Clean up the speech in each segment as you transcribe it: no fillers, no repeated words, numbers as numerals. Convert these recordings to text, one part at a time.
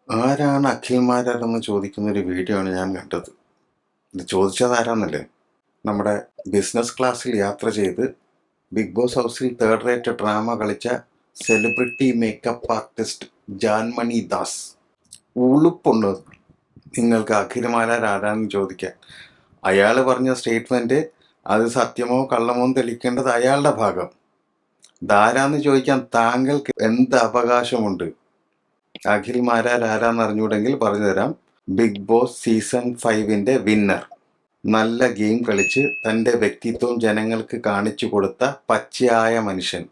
ആരാണ് അഖിൽമാരാരെന്ന് ചോദിക്കുന്ന ഒരു വീഡിയോ ആണ് ഞാൻ കണ്ടത്. ഇത് ചോദിച്ചത് ആരാന്നല്ലേ? നമ്മുടെ ബിസിനസ് ക്ലാസ്സിൽ യാത്ര ചെയ്ത് ബിഗ് ബോസ് ഹൗസിൽ തേർഡ് റേറ്റ് ഡ്രാമ കളിച്ച celebrity makeup artist Janmoni Das. ഉളുപ്പുണ്ടോ നിങ്ങൾക്ക് അഖിൽമാരാർ ആരാണെന്ന് ചോദിക്കാൻ? അയാൾ പറഞ്ഞ സ്റ്റേറ്റ്മെന്റ് അത് സത്യമോ കള്ളമോ എന്ന് തെളിയിക്കേണ്ടത് അയാളുടെ ഭാഗം. ഇതാരാന്ന് ചോദിക്കാൻ താങ്കൾക്ക് എന്ത് അവകാശമുണ്ട്? അഖിൽമാരാർ ആരാന്ന് അറിഞ്ഞൂടെങ്കിൽ പറഞ്ഞുതരാം. Big boss season 5ന്റെ winner. നല്ല ഗെയിം കളിച്ച് തൻ്റെ വ്യക്തിത്വം ജനങ്ങൾക്ക് കാണിച്ചു കൊടുത്ത പച്ചയായ മനുഷ്യൻ.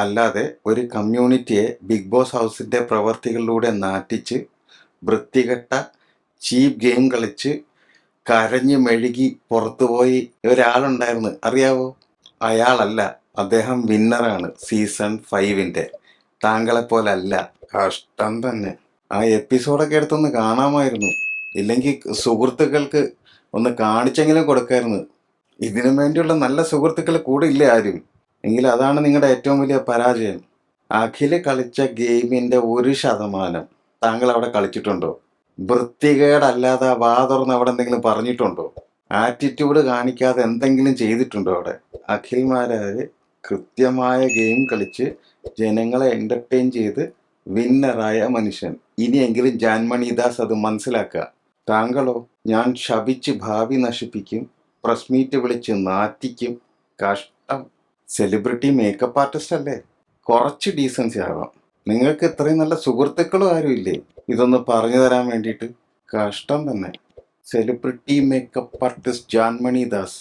അല്ലാതെ ഒരു കമ്മ്യൂണിറ്റിയെ ബിഗ് ബോസ് ഹൗസിൻ്റെ പ്രവർത്തികളിലൂടെ നാറ്റിച്ച് വൃത്തികെട്ട ചീപ്പ് ഗെയിം കളിച്ച് കരഞ്ഞു മെഴുകി പുറത്തുപോയി ഒരാളുണ്ടായിരുന്നു, അറിയാവോ? അയാളല്ല, അദ്ദേഹം വിന്നറാണ് സീസൺ 5ന്റെ. താങ്കളെപ്പോലല്ല. കഷ്ടം തന്നെ. ആ എപ്പിസോഡൊക്കെ എടുത്തൊന്ന് കാണാമായിരുന്നു. ഇല്ലെങ്കിൽ സുഹൃത്തുക്കൾക്ക് ഒന്ന് കാണിച്ചെങ്കിലും കൊടുക്കായിരുന്നു. ഇതിനു വേണ്ടിയുള്ള നല്ല സുഹൃത്തുക്കൾ കൂടെ ഇല്ലേ ആരും? എങ്കിൽ അതാണ് നിങ്ങളുടെ ഏറ്റവും വലിയ പരാജയം. അഖില് കളിച്ച ഗെയിമിന്റെ 1% താങ്കൾ അവിടെ കളിച്ചിട്ടുണ്ടോ? വൃത്തികേടല്ലാതെ വാ തുറന്ന് അവിടെ എന്തെങ്കിലും പറഞ്ഞിട്ടുണ്ടോ? ആറ്റിറ്റ്യൂഡ് കാണിക്കാതെ എന്തെങ്കിലും ചെയ്തിട്ടുണ്ടോ അവിടെ? അഖിൽമാരാര് കൃത്യമായ ഗെയിം കളിച്ച് ജനങ്ങളെ എന്റർടൈൻ ചെയ്ത് വിന്നറായ മനുഷ്യൻ. ഇനിയെങ്കിലും ജാൻമണി ദാസ് അത് മനസ്സിലാക്കുക. താങ്കളോ? ഞാൻ ശപിച്ച് ഭാവി നശിപ്പിക്കും, പ്രസ് മീറ്റ് വിളിച്ച് നാറ്റിക്കും. കഷ്ടം. സെലിബ്രിറ്റി മേക്കപ്പ് ആർട്ടിസ്റ്റ് അല്ലേ? കുറച്ച് ഡീസൻസി ആവാം. നിങ്ങൾക്ക് ഇത്രയും നല്ല സുഹൃത്തുക്കളും ആരും ഇല്ലേ ഇതൊന്ന് പറഞ്ഞു തരാൻ വേണ്ടിയിട്ട്? കഷ്ടം തന്നെ. Celebrity makeup artist Janmoni Das.